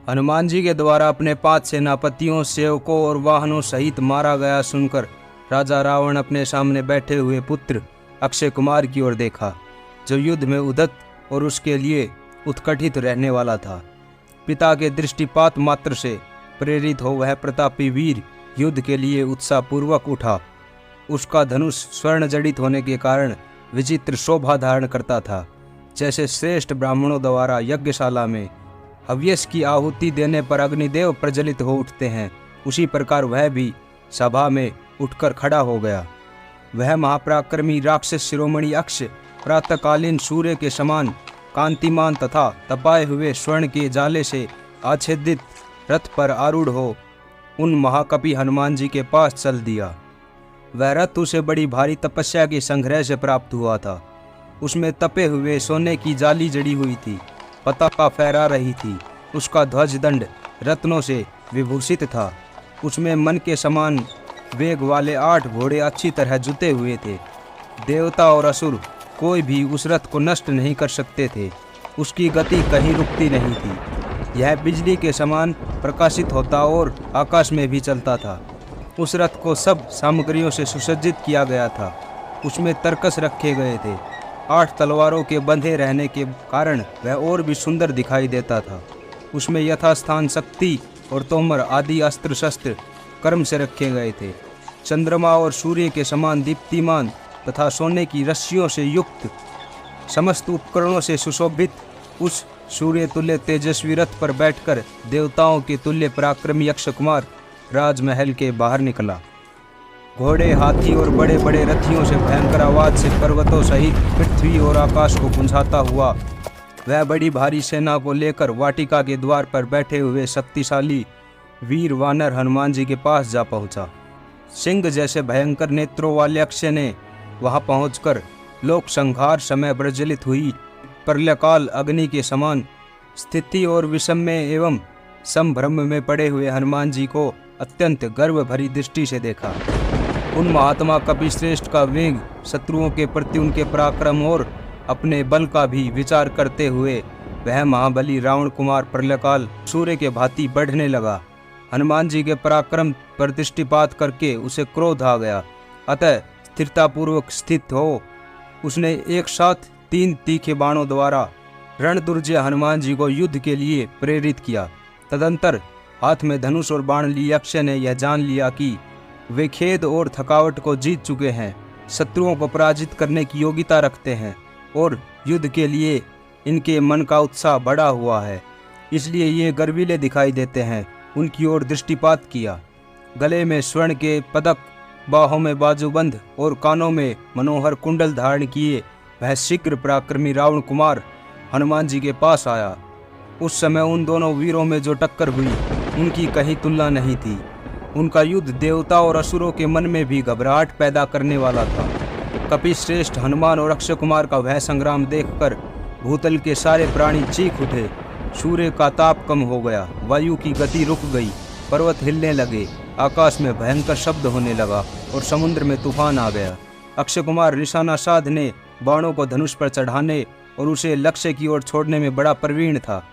हनुमान जी के द्वारा अपने 5 सेनापतियों, सेवकों और वाहनों सहित मारा गया सुनकर राजा रावण अपने सामने बैठे हुए पुत्र अक्षय कुमार की ओर देखा, जो युद्ध में उद्यत और उसके लिए उत्कंठित रहने वाला था। पिता के दृष्टिपात मात्र से प्रेरित हो वह प्रतापी वीर युद्ध के लिए उत्साहपूर्वक उठा। उसका धनुष स्वर्ण जड़ित होने के कारण विचित्र शोभा धारण करता था। जैसे श्रेष्ठ ब्राह्मणों द्वारा यज्ञशाला में हव्यस की आहुति देने पर अग्निदेव प्रज्वलित हो उठते हैं, उसी प्रकार वह भी सभा में उठकर खड़ा हो गया। वह महापराक्रमी राक्षस शिरोमणि अक्ष प्रातःकालीन सूर्य के समान कांतिमान तथा तपाए हुए स्वर्ण के जाले से आच्छादित रथ पर आरूढ़ हो उन महाकपि हनुमान जी के पास चल दिया। वह रथ उसे बड़ी भारी तपस्या के संग्रह से प्राप्त हुआ था। उसमें तपे हुए सोने की जाली जड़ी हुई थी, पताका फहरा रही थी। उसका ध्वज दंड रत्नों से विभूषित था। उसमें मन के समान वेग वाले 8 घोड़े अच्छी तरह जुते हुए थे। देवता और असुर कोई भी उस रथ को नष्ट नहीं कर सकते थे। उसकी गति कहीं रुकती नहीं थी। यह बिजली के समान प्रकाशित होता और आकाश में भी चलता था। उस रथ को सब सामग्रियों से सुसज्जित किया गया था। उसमें तरकस रखे गए थे। 8 तलवारों के बंधे रहने के कारण वह और भी सुंदर दिखाई देता था। उसमें यथास्थान शक्ति और तोमर आदि अस्त्र शस्त्र कर्म से रखे गए थे। चंद्रमा और सूर्य के समान दीप्तिमान तथा सोने की रस्सियों से युक्त समस्त उपकरणों से सुशोभित उस सूर्य तुल्य तेजस्वी रथ पर बैठकर देवताओं के तुल्य पराक्रमी अक्षय कुमार राजमहल के बाहर निकला। घोड़े, हाथी और बड़े बड़े रथियों से भयंकर आवाज से पर्वतों सहित पृथ्वी और आकाश को गुंजाता हुआ वह बड़ी भारी सेना को लेकर वाटिका के द्वार पर बैठे हुए शक्तिशाली वीर वानर हनुमान जी के पास जा पहुंचा। सिंह जैसे भयंकर नेत्रों वाले अक्षय ने वहां पहुंचकर लोक संहार समय प्रज्वलित हुई प्रलयकाल अग्नि के समान स्थिति और विषम एवं संभ्रम में पड़े हुए हनुमान जी को अत्यंत गर्व भरी दृष्टि से देखा। उन महात्मा कपिश्रेष्ठ का वेग, शत्रुओं के प्रति उनके पराक्रम और अपने बल का भी विचार करते हुए वह महाबली रावण कुमार प्रलयकाल सूर्य के भांति बढ़ने लगा। हनुमान जी के पराक्रम पर दृष्टिपात करके उसे क्रोध आ गया। अतः स्थिरतापूर्वक स्थित हो उसने एक साथ 3 तीखे बाणों द्वारा रणदुर्जय हनुमान जी को युद्ध के लिए प्रेरित किया। तदंतर हाथ में धनुष और बाण लिए अक्षय ने यह जान लिया कि वे खेद और थकावट को जीत चुके हैं, शत्रुओं को पराजित करने की योग्यता रखते हैं और युद्ध के लिए इनके मन का उत्साह बढ़ा हुआ है, इसलिए ये गर्वीले दिखाई देते हैं। उनकी ओर दृष्टिपात किया। गले में स्वर्ण के पदक, बाहों में बाजूबंद और कानों में मनोहर कुंडल धारण किए वह शीघ्र पराक्रमी रावण कुमार हनुमान जी के पास आया। उस समय उन दोनों वीरों में जो टक्कर हुई उनकी कहीं तुलना नहीं थी। उनका युद्ध देवता और असुरों के मन में भी घबराहट पैदा करने वाला था। कपिश्रेष्ठ हनुमान और अक्षय कुमार का वह संग्राम देखकर भूतल के सारे प्राणी चीख उठे। सूर्य का ताप कम हो गया, वायु की गति रुक गई, पर्वत हिलने लगे, आकाश में भयंकर शब्द होने लगा और समुद्र में तूफान आ गया। अक्षय कुमार निशाना साधने, बाणों को धनुष पर चढ़ाने और उसे लक्ष्य की ओर छोड़ने में बड़ा प्रवीण था।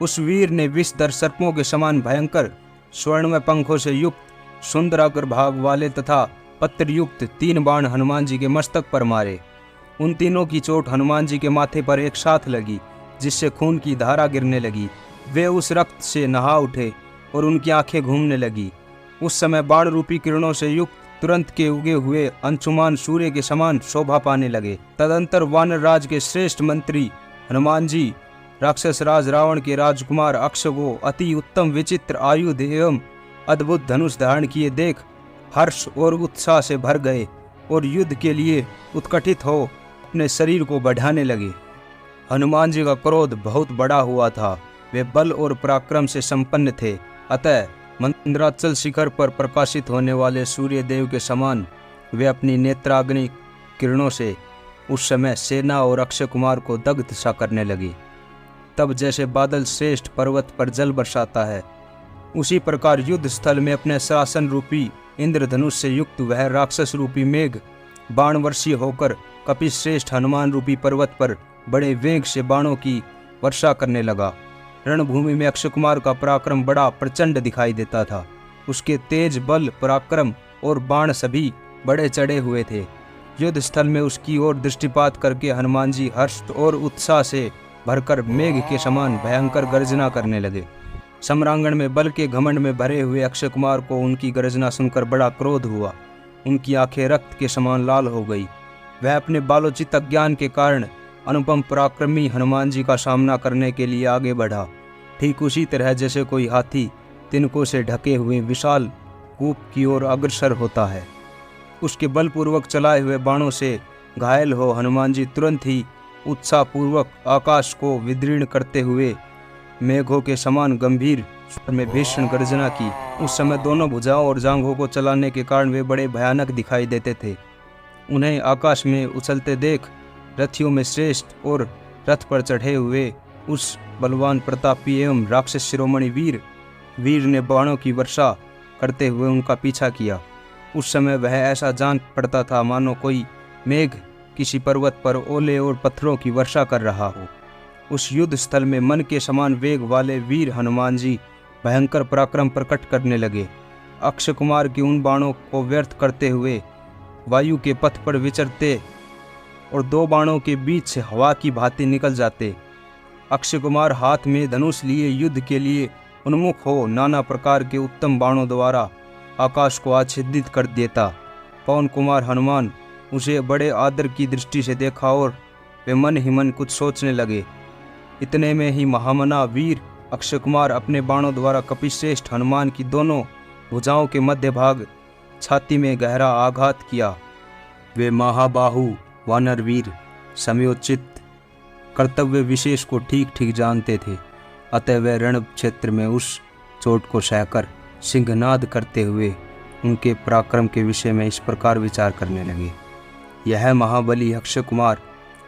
उस वीर ने विषधर सर्पों के समान भयंकर स्वर्णमय पंखों से युक्त सुंदर अग्रभाग वाले तथा पत्र युक्त 3 बाण हनुमान जी के मस्तक पर मारे। उन तीनों की चोट हनुमान जी के माथे पर एक साथ लगी, जिससे खून की धारा गिरने लगी। वे उस रक्त से नहा उठे और उनकी आंखें घूमने लगी। उस समय बाण रूपी किरणों से युक्त तुरंत के उगे हुए अंशुमान सूर्य के समान शोभा पाने लगे। तदंतर वानर राज के श्रेष्ठ मंत्री हनुमान जी राक्षस राज रावण के राजकुमार अक्षय को अति उत्तम विचित्र आयुध एवं अद्भुत धनुष धारण किए देख हर्ष और उत्साह से भर गए और युद्ध के लिए उत्कंठित हो अपने शरीर को बढ़ाने लगे। हनुमान जी का क्रोध बहुत बड़ा हुआ था। वे बल और पराक्रम से संपन्न थे, अतः मंदराचल शिखर पर प्रकाशित होने वाले सूर्य देव के समान वे अपनी नेत्राग्नि किरणों से उस समय सेना और अक्षय कुमार को दग्ध सा करने लगी। तब जैसे बादल श्रेष्ठ पर्वत पर जल बरसाता है, उसी प्रकार युद्ध स्थल में अपने शासन रूपी इंद्रधनुष से युक्त वह राक्षस रूपी मेघ बाणवर्षी होकर कपिश्रेष्ठ हनुमान रूपी पर्वत पर बड़े वेग से बाणों की वर्षा करने लगा। रणभूमि में अक्षय कुमार का पराक्रम बड़ा प्रचंड दिखाई देता था। उसके तेज बल, पराक्रम और बाण सभी बड़े चढ़े हुए थे। युद्ध स्थल में उसकी ओर दृष्टिपात करके हनुमान जी हर्ष और उत्साह से भरकर मेघ के समान भयंकर गर्जना करने लगे। सम्रांगण में बल के घमंड में भरे हुए अक्षय कुमार को उनकी गर्जना सुनकर बड़ा क्रोध हुआ। उनकी आंखें रक्त के समान लाल हो गई। वह अपने बालोचित अज्ञान के कारण अनुपम पराक्रमी हनुमान जी का सामना करने के लिए आगे बढ़ा, ठीक उसी तरह जैसे कोई हाथी तिनकों से ढके हुए विशाल कूप की ओर अग्रसर होता है। उसके बलपूर्वक चलाए हुए बाणों से घायल हो हनुमान जी तुरंत ही उत्साहपूर्वक आकाश को विदीर्ण करते हुए मेघों के समान गंभीर स्वर में भीषण गर्जना की। उस समय दोनों भुजाओं और जांघों को चलाने के कारण वे बड़े भयानक दिखाई देते थे। उन्हें आकाश में उछलते देख रथियों में श्रेष्ठ और रथ पर चढ़े हुए उस बलवान प्रतापी एवं राक्षस शिरोमणि वीर ने बाणों की वर्षा करते हुए उनका पीछा किया। उस समय वह ऐसा जान पड़ता था मानो कोई मेघ किसी पर्वत पर ओले और पत्थरों की वर्षा कर रहा हो। उस युद्ध स्थल में मन के समान वेग वाले वीर हनुमान जी भयंकर पराक्रम प्रकट करने लगे। अक्षय कुमार के उन बाणों को व्यर्थ करते हुए वायु के पथ पर विचरते और दो बाणों के बीच से हवा की भांति निकल जाते। अक्षय कुमार हाथ में धनुष लिए युद्ध के लिए उन्मुख हो नाना प्रकार के उत्तम बाणों द्वारा आकाश को आच्छादित कर देता। पवन कुमार हनुमान उसे बड़े आदर की दृष्टि से देखा और वे मन ही मन कुछ सोचने लगे। इतने में ही महामना वीर अक्षय कुमार अपने बाणों द्वारा कपिश्रेष्ठ हनुमान की दोनों भुजाओं के मध्य भाग छाती में गहरा आघात किया। वे महाबाहु वानर वीर समयोचित कर्तव्य विशेष को ठीक ठीक जानते थे, अतः वे रण क्षेत्र में उस चोट को सहकर सिंहनाद करते हुए उनके पराक्रम के विषय में इस प्रकार विचार करने लगे। यह महाबली अक्षय कुमार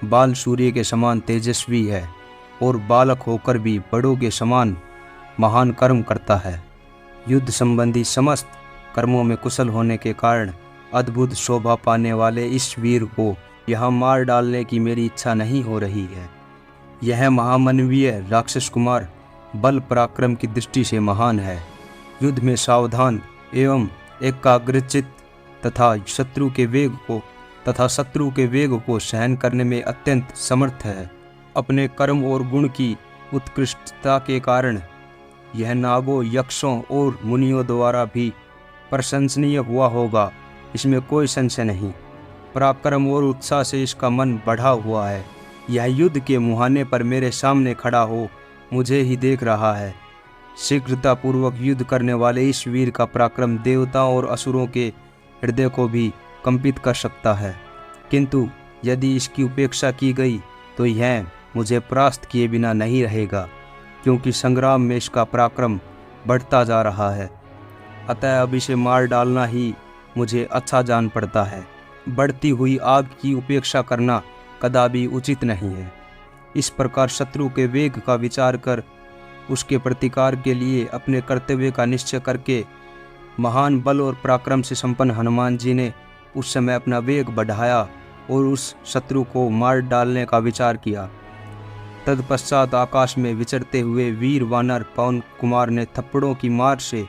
बाल सूर्य के समान तेजस्वी है और बालक होकर भी बड़ों के समान महान कर्म करता है। युद्ध संबंधी समस्त कर्मों में कुशल होने के कारण अद्भुत शोभा पाने वाले इस वीर को यहाँ मार डालने की मेरी इच्छा नहीं हो रही है। यह महामानवीय राक्षस कुमार बल पराक्रम की दृष्टि से महान है, युद्ध में सावधान एवं एकाग्रचित तथा शत्रु के वेग को सहन करने में अत्यंत समर्थ है। अपने कर्म और गुण की उत्कृष्टता के कारण यह नागों, यक्षों और मुनियों द्वारा भी प्रशंसनीय हुआ होगा, इसमें कोई संशय नहीं। पराक्रम और उत्साह से इसका मन बढ़ा हुआ है। यह युद्ध के मुहाने पर मेरे सामने खड़ा हो मुझे ही देख रहा है। शीघ्रतापूर्वक युद्ध करने वाले इस वीर का पराक्रम देवताओं और असुरों के हृदय को भी कंपित कर सकता है, किंतु यदि इसकी उपेक्षा की गई तो यह मुझे परास्त किए बिना नहीं रहेगा, क्योंकि संग्राम में इसका पराक्रम बढ़ता जा रहा है। अतः अब इसे मार डालना ही मुझे अच्छा जान पड़ता है। बढ़ती हुई आग की उपेक्षा करना कदापि उचित नहीं है। इस प्रकार शत्रु के वेग का विचार कर उसके प्रतिकार के लिए अपने कर्तव्य का निश्चय करके महान बल और पराक्रम से संपन्न हनुमान जी ने उस समय अपना वेग बढ़ाया और उस शत्रु को मार डालने का विचार किया। तत्पश्चात आकाश में विचरते हुए वीर वानर पवन कुमार ने थप्पड़ों की मार से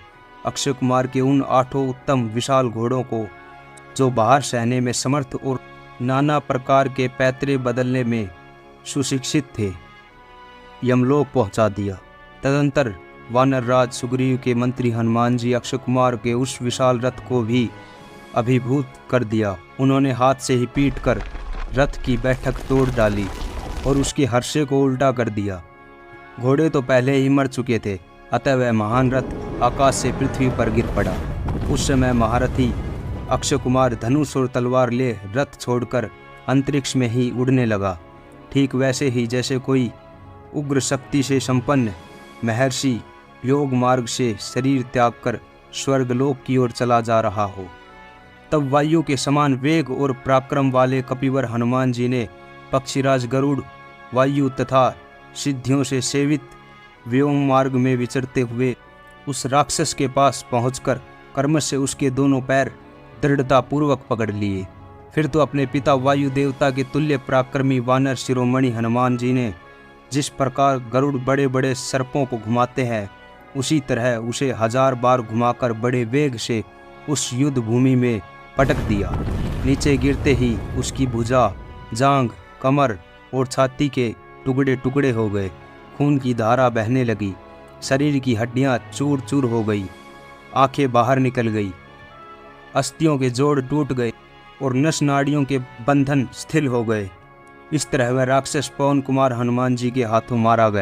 अक्षय कुमार के उन 8 उत्तम विशाल घोड़ों को, जो बाहर सहने में समर्थ और नाना प्रकार के पैतरे बदलने में सुशिक्षित थे, यमलोक पहुंचा दिया। तदंतर वानर राज सुग्रीव के मंत्री हनुमान जी अक्षय कुमार के उस विशाल रथ को भी अभिभूत कर दिया। उन्होंने हाथ से ही पीट कर रथ की बैठक तोड़ डाली और उसके हर्षे को उल्टा कर दिया। घोड़े तो पहले ही मर चुके थे, अतः वह महान रथ आकाश से पृथ्वी पर गिर पड़ा। उस समय महारथी अक्षय कुमार धनुष और तलवार ले रथ छोड़कर अंतरिक्ष में ही उड़ने लगा, ठीक वैसे ही जैसे कोई उग्र शक्ति से संपन्न महर्षि योग मार्ग से शरीर त्याग कर स्वर्गलोक की ओर चला जा रहा हो। तब वायु के समान वेग और पराक्रम वाले कपिवर हनुमान जी ने पक्षीराज गरुड़, वायु तथा सिद्धियों से सेवित व्योम मार्ग में विचरते हुए उस राक्षस के पास पहुंचकर कर्मश से उसके दोनों पैर दृढ़तापूर्वक पकड़ लिए। फिर तो अपने पिता वायु देवता के तुल्य पराक्रमी वानर शिरोमणि हनुमान जी ने जिस प्रकार गरुड़ बड़े बड़े सर्पों को घुमाते हैं, उसी तरह उसे 1000 बार घुमाकर बड़े वेग से उस युद्ध भूमि में पटक दिया। नीचे गिरते ही उसकी भुजा, जांघ, कमर और छाती के टुकड़े टुकड़े हो गए। खून की धारा बहने लगी, शरीर की हड्डियां चूर चूर हो गई, आंखें बाहर निकल गई, अस्थियों के जोड़ टूट गए और नस नाड़ियों के बंधन शिथिल हो गए। इस तरह वह राक्षस पवन कुमार हनुमान जी के हाथों मारा गया।